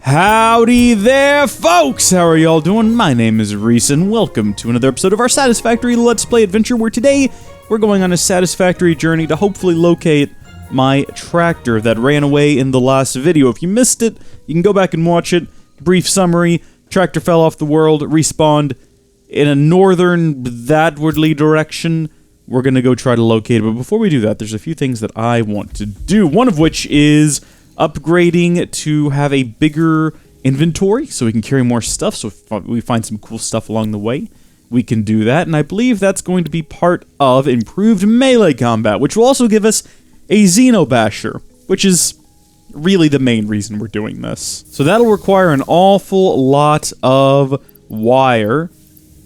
Howdy there, folks! How are y'all doing? My name is Rees, and welcome to another episode of our Satisfactory Let's Play adventure, where today we're going on a satisfactory journey to hopefully locate my tractor that ran away in the last video. If you missed it, you can go back and watch it. Brief summary: tractor fell off the world, respawned in a northern, thatwardly direction. We're gonna go try to locate it, but before we do that, there's a few things that I want to do. One of which is upgrading to have a bigger inventory so we can carry more stuff. So if we find some cool stuff along the way, we can do that. And I believe that's going to be part of improved melee combat, which will also give us a Xenobasher, which is really the main reason we're doing this. So that'll require an awful lot of wire.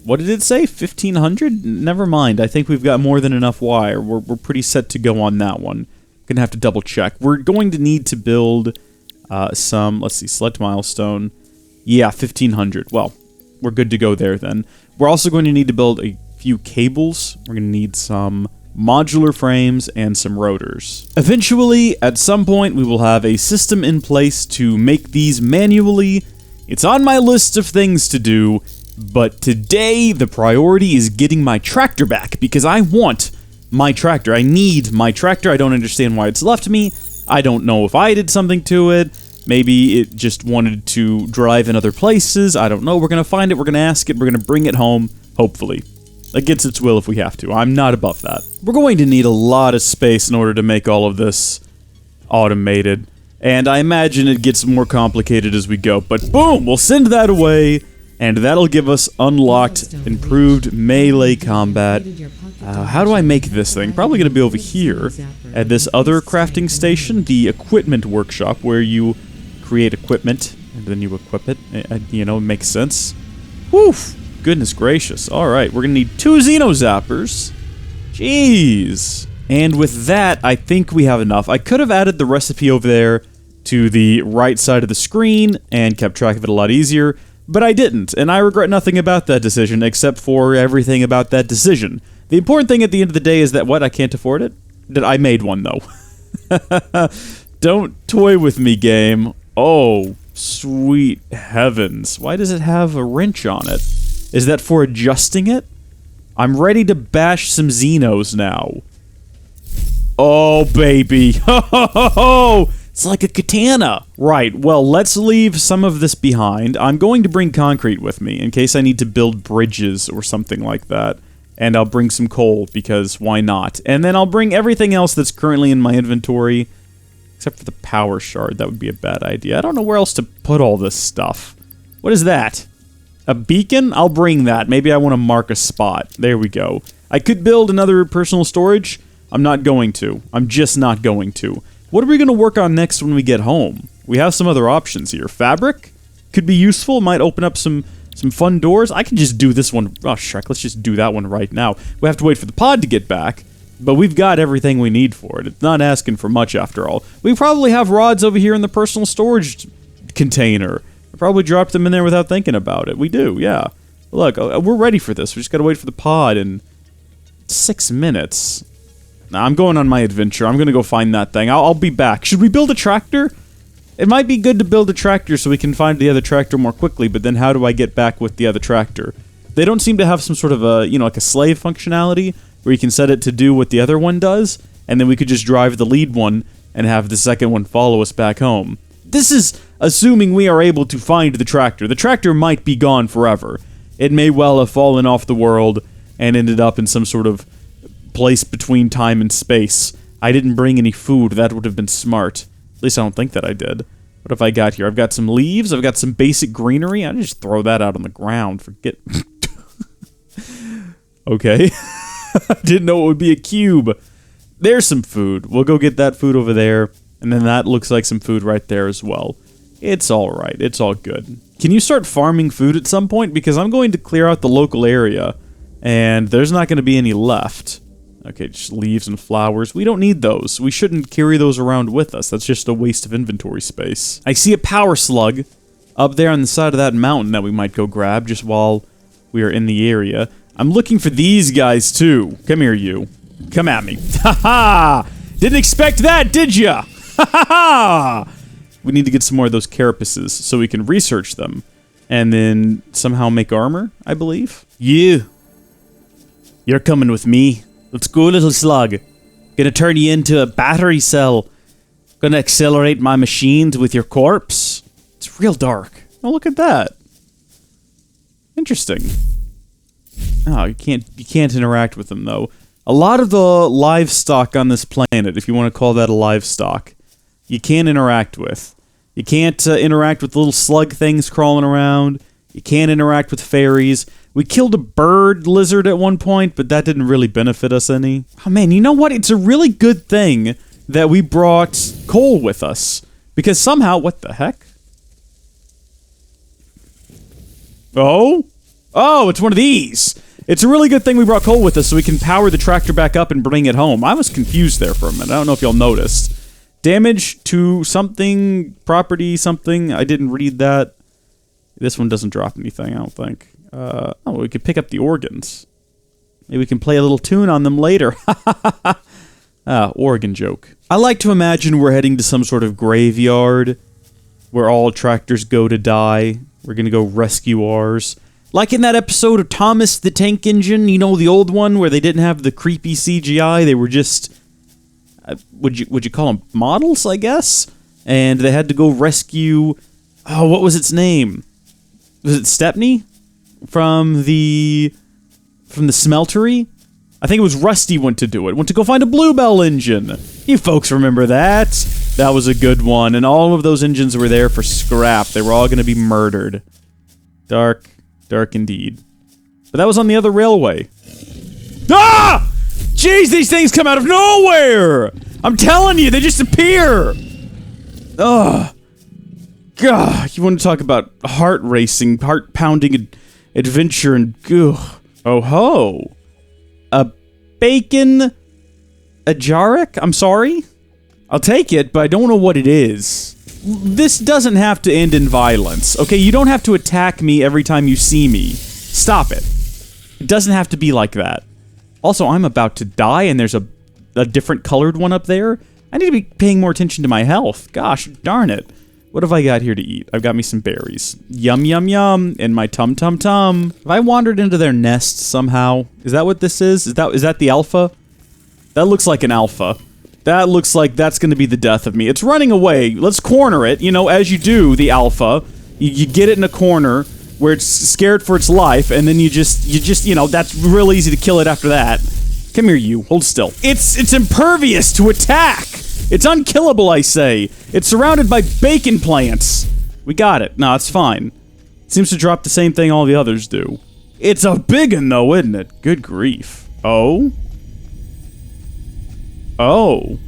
What did it say? 1,500? Never mind. I think we've got more than enough wire. We're pretty set to go on that one. Gonna have to double check. We're going to need to build some, let's see, select milestone. Yeah, 1,500. Well, we're good to go there then. We're also going to need to build a few cables. We're gonna need some modular frames and some rotors. Eventually, at some point, we will have a system in place to make these manually. It's on my list of things to do, but today the priority is getting my tractor back, because I want my tractor. I need my tractor. I don't understand why it's left me. I don't know if I did something to it. Maybe it just wanted to drive in other places. I don't know. We're going to find it. We're going to ask it. We're going to bring it home, hopefully. Against its will if we have to. I'm not above that. We're going to need a lot of space in order to make all of this automated. And I imagine it gets more complicated as we go. But boom! We'll send that away. And that'll give us unlocked, improved melee combat. How do I make this thing? Probably going to be over here at this other crafting station, the equipment workshop, where you create equipment and then you equip it. You know, it makes sense. Woof! Goodness gracious. Alright, we're going to need 2 Xenozappers. Jeez. And with that, I think we have enough. I could have added the recipe over there to the right side of the screen and kept track of it a lot easier. But I didn't, and I regret nothing about that decision, except for everything about that decision. The important thing at the end of the day is that, what, I can't afford it? That I made one, though. Don't toy with me, game. Oh, sweet heavens. Why does it have a wrench on it? Is that for adjusting it? I'm ready to bash some Xenos now. Oh, baby. Ho, ho, ho, ho! It's like a katana. Right, well, let's leave some of this behind. I'm going to bring concrete with me, in case I need to build bridges or something like that. And I'll bring some coal, because why not? And then I'll bring everything else that's currently in my inventory, except for the power shard. That would be a bad idea. I don't know where else to put all this stuff. What is that? A beacon? I'll bring that. Maybe I want to mark a spot. There we go. I could build another personal storage. I'm not going to. I'm just not going to. What are we going to work on next when we get home? We have some other options here. Fabric? Could be useful. Might open up some fun doors. I can just do this one. Oh, shrek. Let's just do that one right now. We have to wait for the pod to get back, but we've got everything we need for it. It's not asking for much after all. We probably have rods over here in the personal storage container. I probably dropped them in there without thinking about it. We do, yeah. Look, we're ready for this. We just got to wait for the pod in 6 minutes. I'm going on my adventure. I'm going to go find that thing. I'll be back. Should we build a tractor? It might be good to build a tractor so we can find the other tractor more quickly, but then how do I get back with the other tractor? They don't seem to have some sort of a, you know, like a slave functionality where you can set it to do what the other one does, and then we could just drive the lead one and have the second one follow us back home. This is assuming we are able to find the tractor. The tractor might be gone forever. It may well have fallen off the world and ended up in some sort of place between time and space. I didn't bring any food. That would have been smart. At least I don't think that I did. What have I got here? I've got some leaves. I've got some basic greenery. I just throw that out on the ground. Forget. Okay. I didn't know it would be a cube. There's some food. We'll go get that food over there. And then that looks like some food right there as well. It's alright. It's all good. Can you start farming food at some point? Because I'm going to clear out the local area. And there's not going to be any left. Okay, just leaves and flowers. We don't need those. We shouldn't carry those around with us. That's just a waste of inventory space. I see a power slug up there on the side of that mountain that we might go grab just while we are in the area. I'm looking for these guys too. Come here, you. Come at me. Ha ha! Didn't expect that, did ya? Ha ha ha! we need to get some more of those carapaces so we can research them. And then somehow make armor, I believe. You're coming with me. Let's go, little slug. Gonna turn you into a battery cell. Gonna accelerate my machines with your corpse. It's real dark. Oh, look at that. Interesting. Oh, you can't interact with them, though. A lot of the livestock on this planet, if you want to call that a livestock, you can't interact with. You can't interact with little slug things crawling around. You can't interact with fairies. We killed a bird lizard at one point, but that didn't really benefit us any. Oh man, you know what? It's a really good thing that we brought coal with us. Because somehow, what the heck? Oh? Oh, it's one of these! It's a really good thing we brought coal with us so we can power the tractor back up and bring it home. I was confused there for a minute. I don't know if y'all noticed. Damage to something, property, something. I didn't read that. This one doesn't drop anything, I don't think. Oh, we could pick up the organs. Maybe we can play a little tune on them later. Organ joke. I like to imagine we're heading to some sort of graveyard where all tractors go to die. We're gonna go rescue ours. Like in that episode of Thomas the Tank Engine, you know, the old one where they didn't have the creepy CGI. They were just, would you call them models, I guess? And they had to go rescue, oh, what was its name? Was it Stepney? From the smeltery? I think it was Rusty went to do it. Went to go find a Bluebell engine. You folks remember that? That was a good one. And all of those engines were there for scrap. They were all going to be murdered. Dark indeed. But that was on the other railway. Ah! Jeez, these things come out of nowhere! I'm telling you, they just appear! Ugh. God, you want to talk about heart racing, heart pounding adventure and ugh. Oh ho. A bacon ajaric? I'm sorry? I'll take it, but I don't know what it is. This doesn't have to end in violence, okay? You don't have to attack me every time you see me. Stop it. It doesn't have to be like that. Also, I'm about to die, and there's a different colored one up there. I need to be paying more attention to my health. Gosh, darn it. What have I got here to eat? I've got me some berries. Yum, yum, yum, in my tum-tum-tum. Have I wandered into their nest somehow? Is that what this is? Is that the alpha? That looks like an alpha. That looks like that's going to be the death of me. It's running away. Let's corner it. You know, as you do, the alpha. You get it in a corner where it's scared for its life, and then you just, you know, that's real easy to kill it after that. Come here, you. Hold still. It's impervious to attack. It's unkillable, I say. It's surrounded by bacon plants. We got it. No, it's fine. It seems to drop the same thing all the others do. It's a big one, though, isn't it? Good grief. Oh? Oh.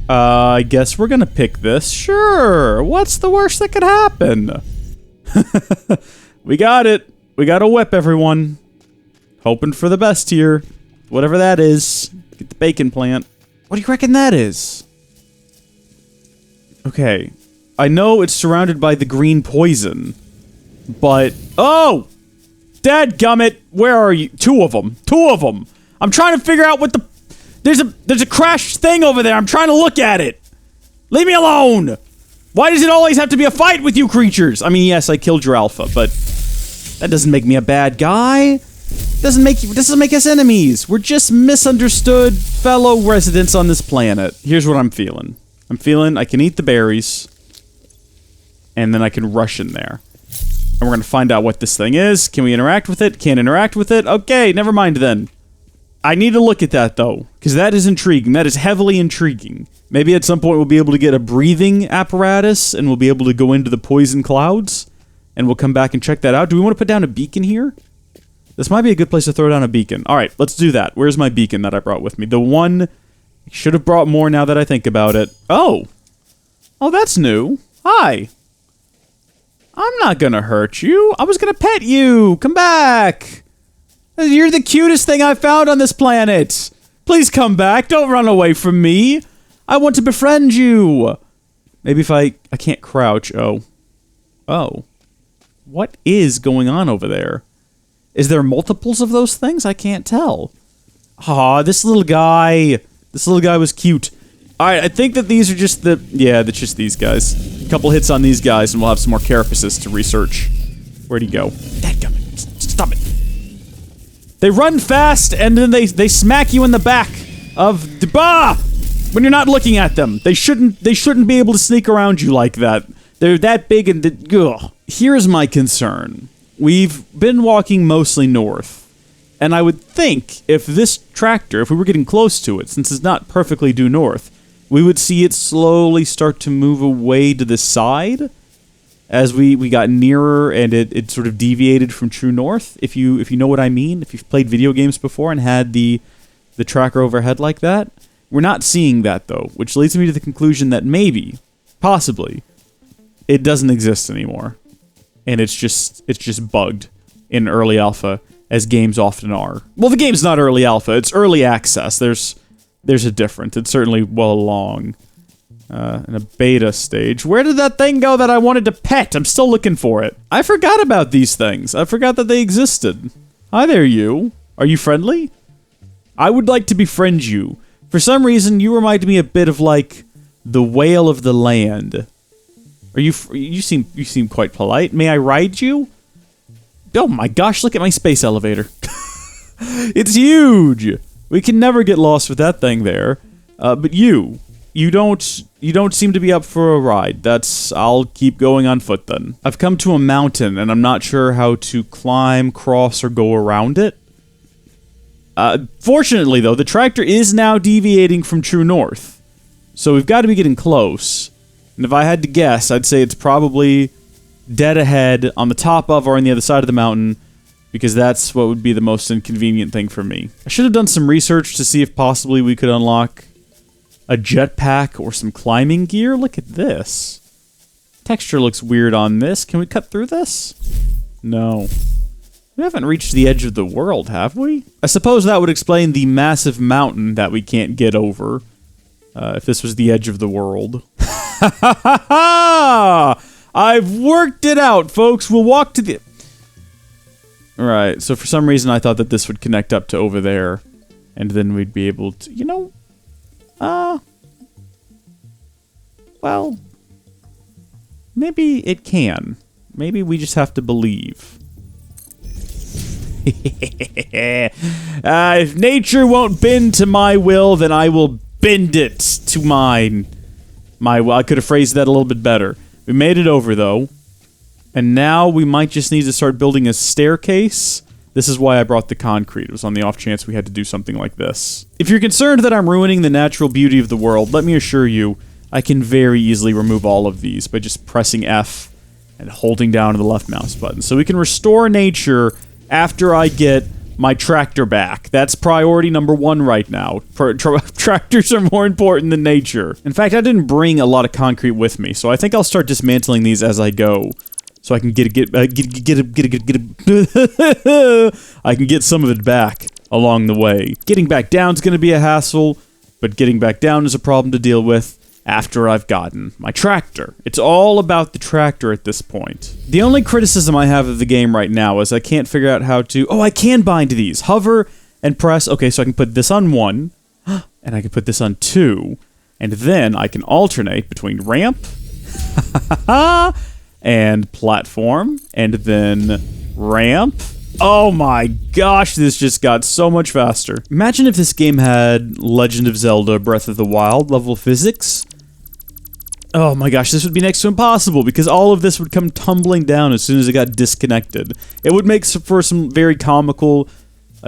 I guess we're gonna pick this. Sure. What's the worst that could happen? We got it. We got a whip, everyone. Hoping for the best here. Whatever that is. Get the bacon plant. What do you reckon that is? Okay. I know it's surrounded by the green poison. But... Oh! Dadgummit! Where are you? Two of them. Two of them! I'm trying to figure out what the... There's a crashed thing over there. I'm trying to look at it. Leave me alone! Why does it always have to be a fight with you creatures? I mean, yes, I killed your alpha, but... That doesn't make me a bad guy. Doesn't make us enemies. We're just misunderstood fellow residents on this planet. Here's what I'm feeling. I'm feeling I can eat the berries. And then I can rush in there. And we're gonna find out what this thing is. Can we interact with it? Can't interact with it? Okay, never mind then. I need to look at that, though, because that is intriguing. That is heavily intriguing. Maybe at some point we'll be able to get a breathing apparatus, and we'll be able to go into the poison clouds, and we'll come back and check that out. Do we want to put down a beacon here? This might be a good place to throw down a beacon. All right, let's do that. Where's my beacon that I brought with me? The one... I should have brought more now that I think about it. Oh! Oh, that's new. Hi! I'm not gonna hurt you. I was gonna pet you! Come back! You're the cutest thing I've found on this planet! Please come back, don't run away from me! I want to befriend you! Maybe if I can't crouch, oh. Oh. What is going on over there? Is there multiples of those things? I can't tell. Aw, this little guy was cute. Alright, I think that these are just the... Yeah, that's just these guys. A couple hits on these guys, and we'll have some more carapaces to research. Where'd he go? Dadgummit. Stop it. They run fast, and then they smack you in the back of the... Bah! When you're not looking at them. They shouldn't be able to sneak around you like that. They're that big and... Ugh. Here's my concern. We've been walking mostly north. And I would think if this tractor, if we were getting close to it, since it's not perfectly due north, we would see it slowly start to move away to the side as we got nearer and it sort of deviated from true north, if you know what I mean, if you've played video games before and had the tracker overhead like that. We're not seeing that, though, which leads me to the conclusion that maybe, possibly, it doesn't exist anymore. And it's just bugged in early alpha, as games often are. Well, the game's not early alpha, it's early access. There's a difference. It's certainly well along in a beta stage. Where did that thing go that I wanted to pet? I'm still looking for it. I forgot about these things. I forgot that they existed. Hi there, you. Are you friendly? I would like to befriend you. For some reason, you remind me a bit of, like, the whale of the land. You seem quite polite. May I ride you? Oh my gosh, look at my space elevator. It's huge! We can never get lost with that thing there. But you don't seem to be up for a ride. I'll keep going on foot then. I've come to a mountain, and I'm not sure how to climb, cross, or go around it. Fortunately, though, the tractor is now deviating from true north. So we've got to be getting close. And if I had to guess, I'd say it's probably dead ahead on the top of or on the other side of the mountain, because that's what would be the most inconvenient thing for me. I should have done some research to see if possibly we could unlock a jetpack or some climbing gear. Look at this. Texture looks weird on this. Can we cut through this? No. We haven't reached the edge of the world, have we? I suppose that would explain the massive mountain that we can't get over. If this was the edge of the world. Ha ha ha ha! I've worked it out, folks. We'll walk to the... Alright, so for some reason I thought that this would connect up to over there. And then we'd be able to... You know... Well... Maybe it can. Maybe we just have to believe. If nature won't bend to my will, then I will bend it to mine. My will. I could have phrased that a little bit better. We made it over, though. And now we might just need to start building a staircase. This is why I brought the concrete. It was on the off chance we had to do something like this. If you're concerned that I'm ruining the natural beauty of the world, let me assure you, I can very easily remove all of these by just pressing F and holding down the left mouse button. So we can restore nature after I get my tractor back. That's priority number 1 right now. Tractors are more important than nature. In fact, I didn't bring a lot of concrete with me, so I think I'll start dismantling these as I go, so I can I can get some of it back along the way. Getting back down is going to be a hassle, but getting back down is a problem to deal with after I've gotten my tractor. It's all about the tractor at this point. The only criticism I have of the game right now is I can't figure out how to... Oh, I can bind these. Hover and press. Okay, so I can put this on 1, and I can put this on 2, and then I can alternate between ramp and platform, and then ramp. Oh my gosh, this just got so much faster. Imagine if this game had Legend of Zelda Breath of the Wild level physics. Oh my gosh, this would be next to impossible, because all of this would come tumbling down as soon as it got disconnected. It would make for some very comical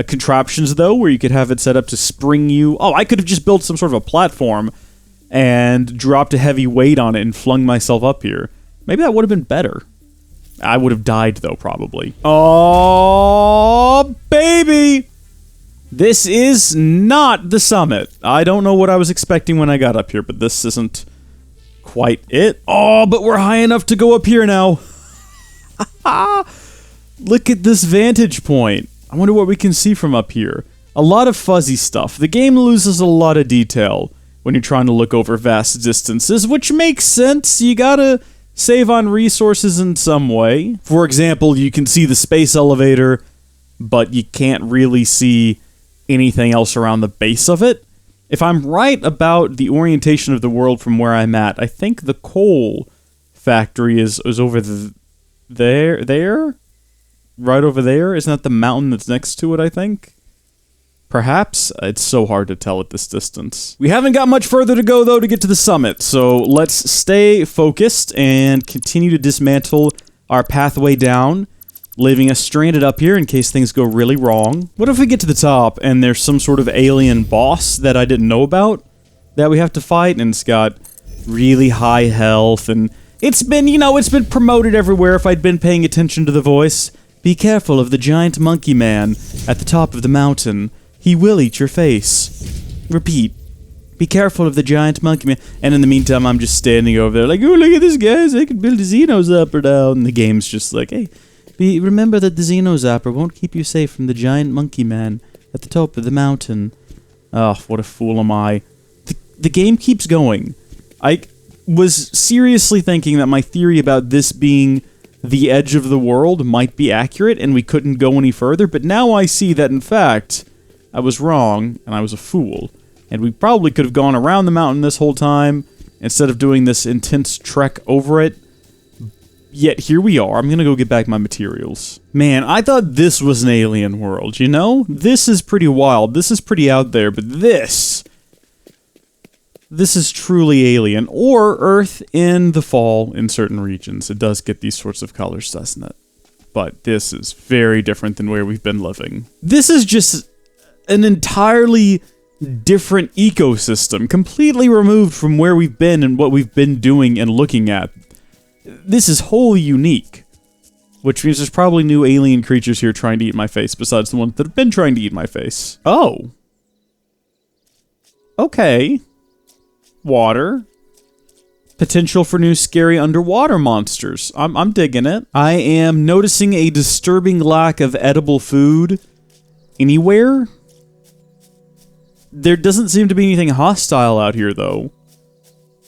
contraptions, though, where you could have it set up to spring you. Oh, I could have just built some sort of a platform and dropped a heavy weight on it and flung myself up here. Maybe that would have been better. I would have died, though, probably. Oh, baby! This is not the summit. I don't know what I was expecting when I got up here, but this isn't quite it. Oh, but we're high enough to go up here now. Look at this vantage point. I wonder what we can see from up here. A lot of fuzzy stuff. The game loses a lot of detail when you're trying to look over vast distances, which makes sense. You gotta save on resources in some way. For example, you can see the space elevator, but you can't really see anything else around the base of it. If I'm right about the orientation of the world from where I'm at, I think the coal factory is over there? Right over there? Isn't that the mountain that's next to it, I think? Perhaps? It's so hard to tell at this distance. We haven't got much further to go, though, to get to the summit, so let's stay focused and continue to dismantle our pathway down, leaving us stranded up here in case things go really wrong. What if we get to the top and there's some sort of alien boss that I didn't know about that we have to fight, and it's got really high health, and it's been, you know, it's been promoted everywhere if I'd been paying attention to the voice. Be careful of the giant monkey man at the top of the mountain. He will eat your face. Repeat. Be careful of the giant monkey man. And in the meantime, I'm just standing over there like, oh, look at this, guys. I can build a Xenozapper now. And the game's just like, hey, remember that the Xenozapper won't keep you safe from the giant monkey man at the top of the mountain. Oh, what a fool am I. The game keeps going. I was seriously thinking that my theory about this being the edge of the world might be accurate and we couldn't go any further, but now I see that, in fact, I was wrong, and I was a fool. And we probably could have gone around the mountain this whole time, instead of doing this intense trek over it. Yet here we are. I'm gonna go get back my materials. Man, I thought this was an alien world, you know? This is pretty wild. This is pretty out there, but this is truly alien. Or Earth in the fall in certain regions. It does get these sorts of colors, doesn't it? But this is very different than where we've been living. This is just an entirely different ecosystem, completely removed from where we've been and what we've been doing and looking at. This is wholly unique, which means there's probably new alien creatures here trying to eat my face, besides the ones that have been trying to eat my face. Oh. Okay. Water. Potential for new scary underwater monsters. I'm digging it. I am noticing a disturbing lack of edible food anywhere. There doesn't seem to be anything hostile out here, though.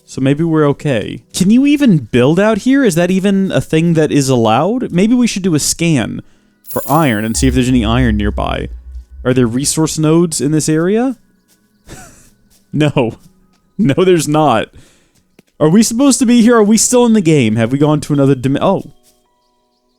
So maybe we're okay. Can you even build out here? Is that even a thing that is allowed? Maybe we should do a scan for iron and see if there's any iron nearby. Are there resource nodes in this area? No. No, there's not. Are we supposed to be here? Are we still in the game? Have we gone to another dimension? Oh.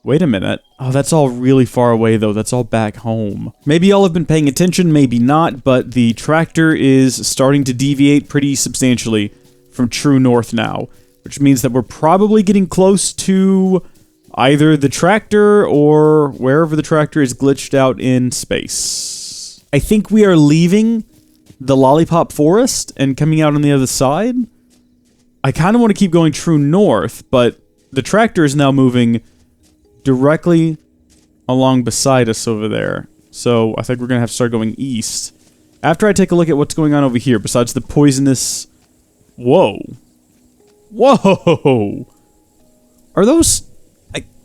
Wait a minute. Oh, that's all really far away, though. That's all back home. Maybe y'all have been paying attention, maybe not, but the tractor is starting to deviate pretty substantially from true north now, which means that we're probably getting close to either the tractor or wherever the tractor is glitched out in space. I think we are leaving the Lollipop Forest and coming out on the other side. I kind of want to keep going true north, but the tractor is now moving directly along beside us over there. So I think we're going to have to start going east. After I take a look at what's going on over here, besides the poisonous... Whoa. Whoa! Are those...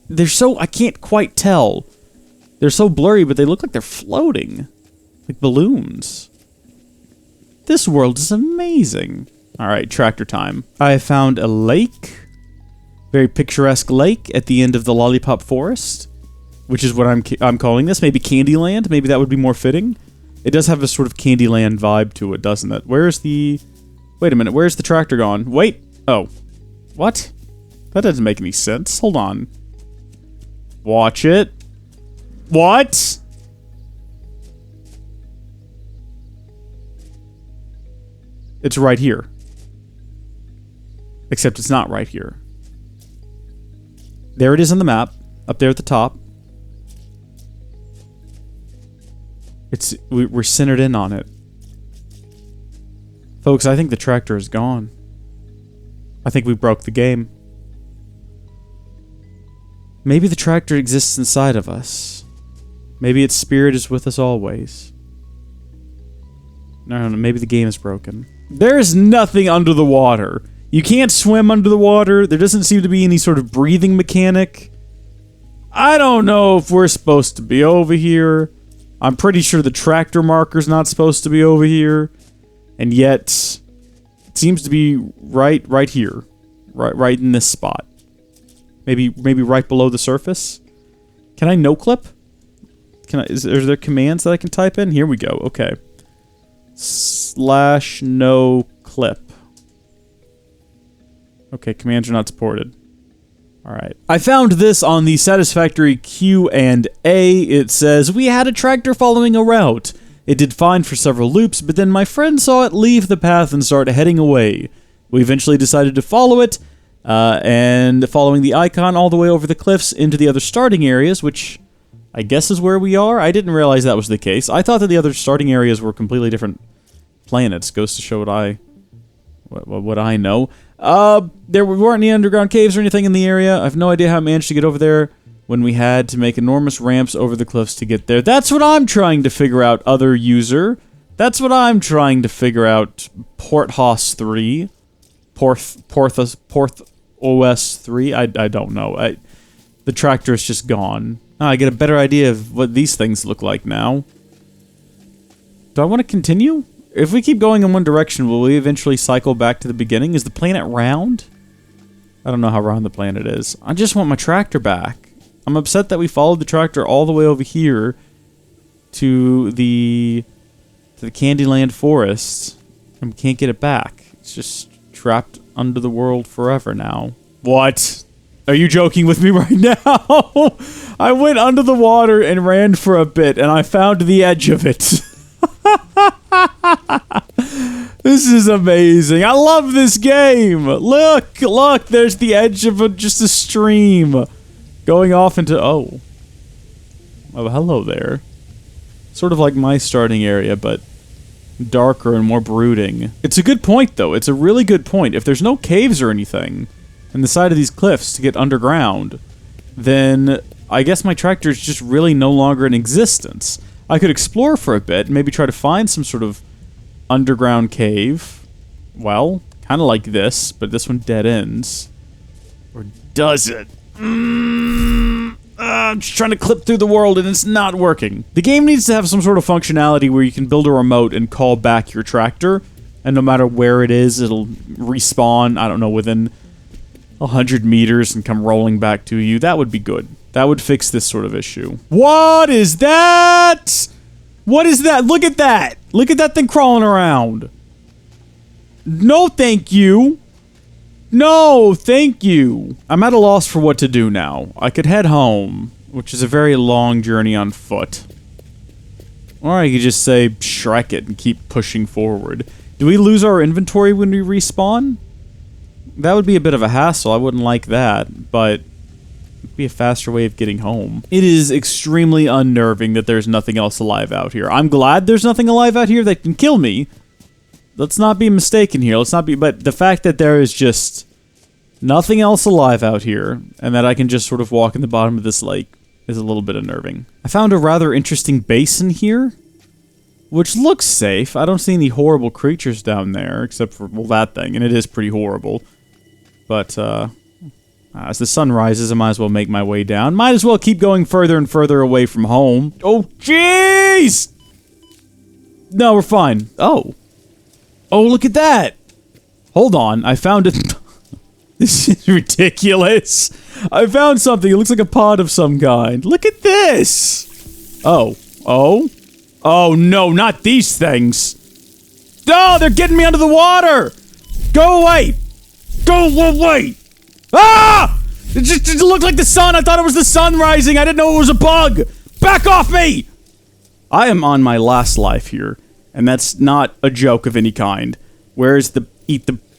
they're so... I can't quite tell. They're so blurry, but they look like they're floating. Like balloons. This world is amazing. Alright, tractor time. I found a lake. Very picturesque lake at the end of the Lollipop Forest, which is what I'm calling this. Maybe Candyland? Maybe that would be more fitting. It does have a sort of Candyland vibe to it, doesn't it? Where's the... Wait a minute, where's the tractor gone? Wait! Oh. What? That doesn't make any sense. Hold on. Watch it. What? It's right here. Except it's not right here. There it is on the map, up there at the top. We're centered in on it. Folks, I think the tractor is gone. I think we broke the game. Maybe the tractor exists inside of us. Maybe its spirit is with us always. No, maybe the game is broken. There's nothing under the water. You can't swim under the water. There doesn't seem to be any sort of breathing mechanic. I don't know if we're supposed to be over here. I'm pretty sure the tractor marker's not supposed to be over here. And yet, it seems to be right here. Right in this spot. Maybe right below the surface. Can I no-clip? Is there commands that I can type in? Here we go. Okay. slash no clip. Okay, commands are not supported. Alright. I found this on the Satisfactory Q&A. It says, we had a tractor following a route. It did fine for several loops, but then my friend saw it leave the path and start heading away. We eventually decided to follow it, and following the icon all the way over the cliffs into the other starting areas, which I guess is where we are. I didn't realize that was the case. I thought that the other starting areas were completely different planets. Goes to show what I know. There weren't any underground caves or anything in the area. I have no idea how I managed to get over there when we had to make enormous ramps over the cliffs to get there. That's what I'm trying to figure out, other user. That's what I'm trying to figure out, Porthos 3. Porthos OS 3. I don't know. The tractor is just gone. I get a better idea of what these things look like now. Do I want to continue? If we keep going in one direction, will we eventually cycle back to the beginning? Is the planet round? I don't know how round the planet is. I just want my tractor back. I'm upset that we followed the tractor all the way over here to the Candyland Forest and we can't get it back. It's just trapped under the world forever now. What? Are you joking with me right now? I went under the water and ran for a bit and I found the edge of it. This is amazing. I love this game. Look, there's the edge of just a stream going off into, oh, hello there. Sort of like my starting area, but darker and more brooding. It's a good point, though. It's a really good point. If there's no caves or anything in the side of these cliffs to get underground, then I guess my tractor is just really no longer in existence. I could explore for a bit and maybe try to find some sort of underground cave. Well, kind of like this, but this one dead ends. Or does it? I'm just trying to clip through the world and it's not working. The game needs to have some sort of functionality where you can build a remote and call back your tractor, and no matter where it is, it'll respawn, I don't know, within 100 meters and come rolling back to you. That would be good. That would fix this sort of issue. What is that? What is that? Look at that! Look at that thing crawling around. No, thank you. No, thank you. I'm at a loss for what to do now. I could head home, which is a very long journey on foot. Or I could just say, Shrek it and keep pushing forward. Do we lose our inventory when we respawn? That would be a bit of a hassle. I wouldn't like that, but it'd be a faster way of getting home. It is extremely unnerving that there's nothing else alive out here. I'm glad there's nothing alive out here that can kill me. Let's not be mistaken here. But the fact that there is just nothing else alive out here, and that I can just sort of walk in the bottom of this lake, is a little bit unnerving. I found a rather interesting basin here, which looks safe. I don't see any horrible creatures down there, except for, well, that thing, and it is pretty horrible. But, as the sun rises, I might as well make my way down. Might as well keep going further and further away from home. Oh, jeez! No, we're fine. Oh. Oh, look at that! Hold on, I found it. This is ridiculous. I found something. It looks like a pod of some kind. Look at this! Oh. Oh? Oh, no, not these things. Oh, they're getting me under the water! Go away! Go away! Ah! It looked like the sun. I thought it was the sun rising. I didn't know it was a bug. Back off me! I am on my last life here, and that's not a joke of any kind. Where's the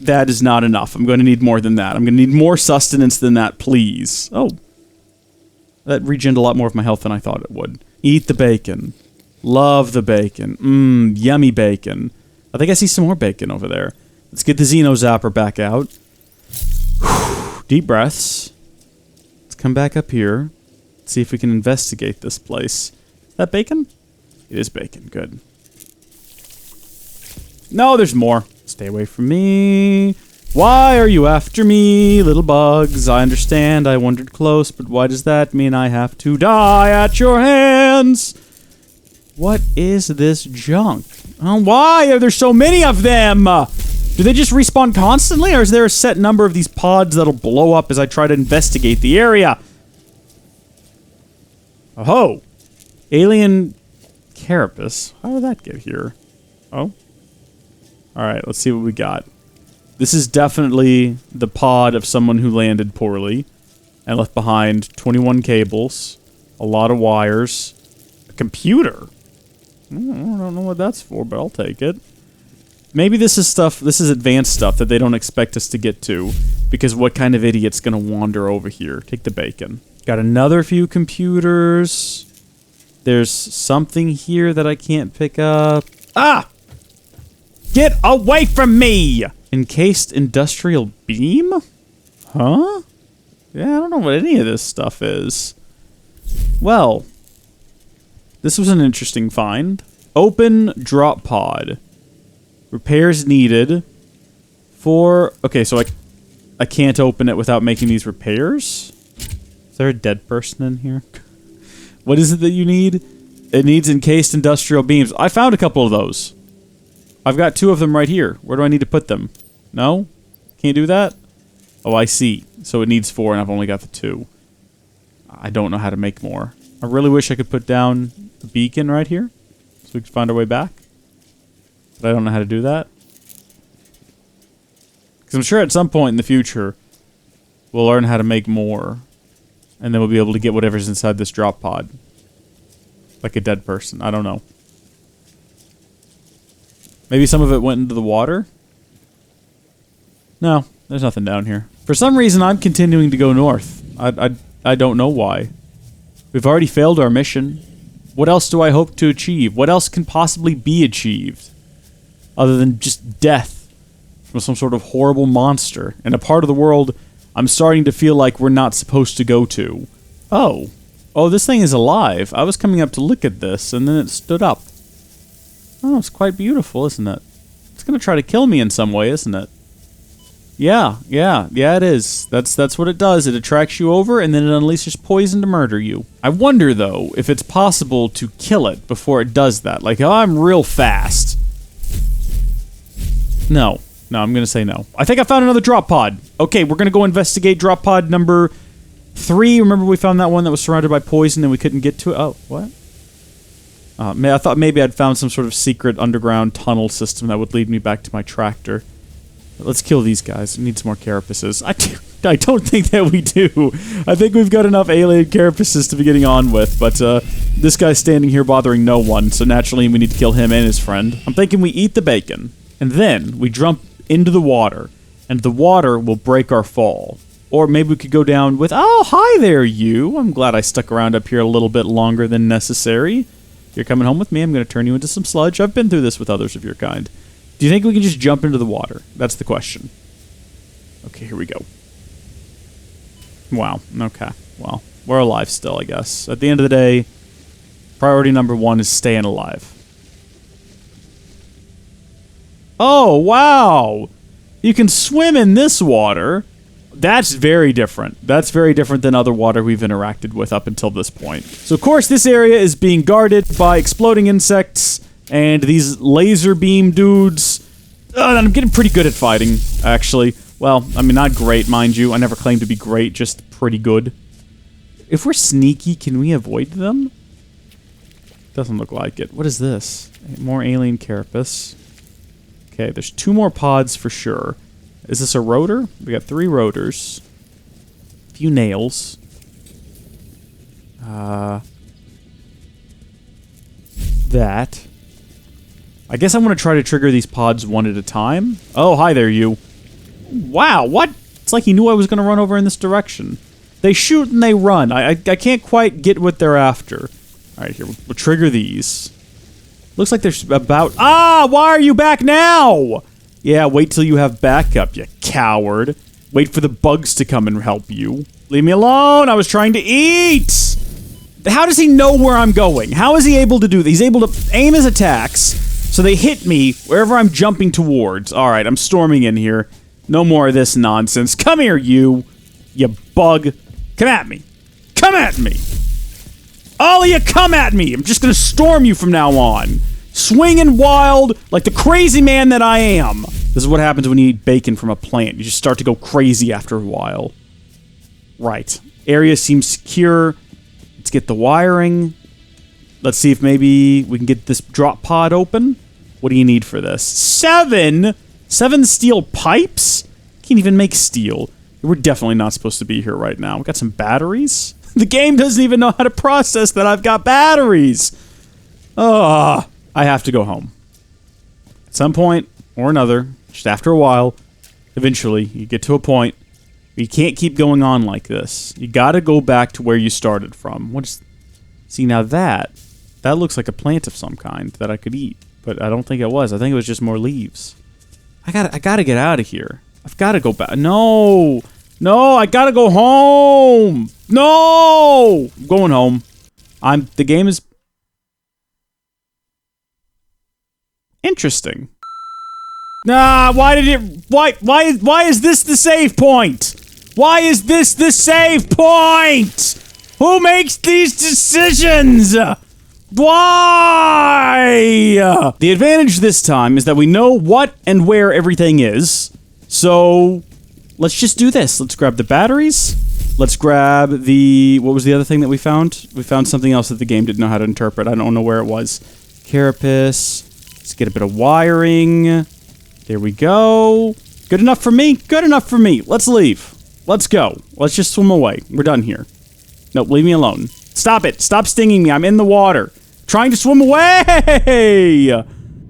that is not enough. I'm going to need more than that. I'm going to need more sustenance than that, please. Oh. That regened a lot more of my health than I thought it would. Eat the bacon. Love the bacon. Mmm, yummy bacon. I think I see some more bacon over there. Let's get the Xeno Zapper back out. Deep breaths. Let's come back up here. Let's see if we can investigate this place. Is that bacon? It is bacon. Good. No, there's more. Stay away from me. Why are you after me, little bugs? I understand I wandered close, but why does that mean I have to die at your hands? What is this junk? Oh, why are there so many of them? Do they just respawn constantly, or is there a set number of these pods that'll blow up as I try to investigate the area? Oh, alien carapace. How did that get here? Oh, Alright, let's see what we got. This is definitely the pod of someone who landed poorly and left behind 21 cables, a lot of wires, a computer. I don't know what that's for, but I'll take it. Maybe this is advanced stuff that they don't expect us to get to, because what kind of idiot's gonna wander over here? Take the bacon. Got another few computers. There's something here that I can't pick up. Ah! Get away from me! Encased industrial beam? Huh? Yeah, I don't know what any of this stuff is. Well, this was an interesting find. Open drop pod. Repairs needed. Okay, so I can't open it without making these repairs? Is there a dead person in here? What is it that you need? It needs encased industrial beams. I found a couple of those. I've got 2 of them right here. Where do I need to put them? No? Can't do that? Oh, I see. So it needs 4 and I've only got the 2. I don't know how to make more. I really wish I could put down a beacon right here so we could find our way back. But I don't know how to do that. Because I'm sure at some point in the future we'll learn how to make more. And then we'll be able to get whatever's inside this drop pod. Like a dead person. I don't know. Maybe some of it went into the water? No, there's nothing down here. For some reason, I'm continuing to go north. I don't know why. We've already failed our mission. What else do I hope to achieve? What else can possibly be achieved? Other than just death from some sort of horrible monster in a part of the world I'm starting to feel like we're not supposed to go to. Oh. Oh, this thing is alive. I was coming up to look at this, and then it stood up. Oh, it's quite beautiful, isn't it? It's gonna try to kill me in some way, isn't it? Yeah, it is. That's what it does. It attracts you over, and then it unleashes poison to murder you. I wonder, though, if it's possible to kill it before it does that. Like, oh, I'm real fast. No, I'm gonna say no. I think I found another drop pod. Okay, we're gonna go investigate drop pod number 3. Remember we found that one that was surrounded by poison and we couldn't get to it? Oh, what? I thought maybe I'd found some sort of secret underground tunnel system that would lead me back to my tractor. Let's kill these guys. We need some more carapaces. I don't think that we do. I think we've got enough alien carapaces to be getting on with, but this guy's standing here bothering no one, so naturally we need to kill him and his friend. I'm thinking we eat the bacon, and then we jump into the water, and the water will break our fall. Or maybe we could go down with, oh, hi there, you. I'm glad I stuck around up here a little bit longer than necessary. You're coming home with me. I'm going to turn you into some sludge. I've been through this with others of your kind. Do you think we can just jump into the water? That's the question. Okay, here we go. Wow. Okay. Well, we're alive still, I guess. At the end of the day, priority number 1 is staying alive. Oh, wow! You can swim in this water. That's very different. That's very different than other water we've interacted with up until this point. So, of course, this area is being guarded by exploding insects and these laser beam dudes. I'm getting pretty good at fighting, actually. Well, I mean, not great, mind you. I never claimed to be great, just pretty good. If we're sneaky, can we avoid them? Doesn't look like it. What is this? More alien carapace. Okay, there's 2 more pods for sure. Is this a rotor? We got 3 rotors. A few nails. That. I guess I'm going to try to trigger these pods one at a time. Oh, hi there, you. Wow, what? It's like he knew I was going to run over in this direction. They shoot and they run. I can't quite get what they're after. Alright, here, we'll trigger these. Looks like there's about... Ah! Why are you back now? Yeah, wait till you have backup, you coward. Wait for the bugs to come and help you. Leave me alone! I was trying to eat! How does he know where I'm going? How is he able to do this? He's able to aim his attacks, so they hit me wherever I'm jumping towards. Alright, I'm storming in here. No more of this nonsense. Come here, you bug. Come at me. Come at me! All of you, come at me! I'm just gonna storm you from now on. Swinging wild, like the crazy man that I am. This is what happens when you eat bacon from a plant. You just start to go crazy after a while. Right. Area seems secure. Let's get the wiring. Let's see if maybe we can get this drop pod open What do you need for this? 7? 7 steel pipes? Can't even make steel. We're definitely not supposed to be here right now. We got some batteries? The game doesn't even know how to process that I've got batteries. I have to go home. At some point or another, just after a while, eventually, you get to a point where you can't keep going on like this. You gotta go back to where you started from. See, now that looks like a plant of some kind that I could eat, but I don't think it was. I think it was just more leaves. I gotta get out of here. I've gotta go back. No, I gotta go home. No, I'm going home. The game is interesting. Nah, why is this the save point? Why is this the save point? Who makes these decisions? Why? The advantage this time is that we know what and where everything is. So, let's just do this. Let's grab the batteries. Let's grab what was the other thing that we found? We found something else that the game didn't know how to interpret. I don't know where it was. Carapace. Let's get a bit of wiring. There we go. Good enough for me? Good enough for me. Let's leave. Let's go. Let's just swim away. We're done here. Nope, leave me alone. Stop it. Stop stinging me. I'm in the water. Trying to swim away!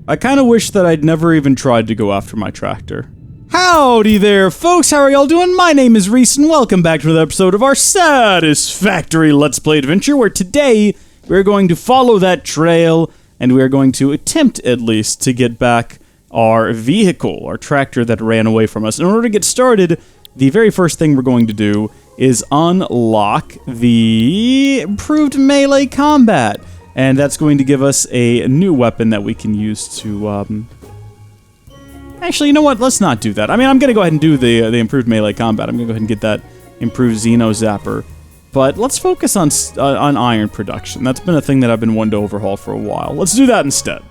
I kind of wish that I'd never even tried to go after my tractor. Howdy there, folks. How are y'all doing? My name is Rees, and welcome back to another episode of our Satisfactory Let's Play Adventure, where today we're going to follow that trail, and we are going to attempt, at least, to get back our vehicle, our tractor that ran away from us. In order to get started, the very first thing we're going to do is unlock the improved melee combat. And that's going to give us a new weapon that we can use to, Actually, you know what? Let's not do that. I mean, I'm going to go ahead and do the improved melee combat. I'm going to go ahead and get that improved Xeno Zapper. But let's focus on iron production. That's been a thing that I've been wanting to overhaul for a while. Let's do that instead.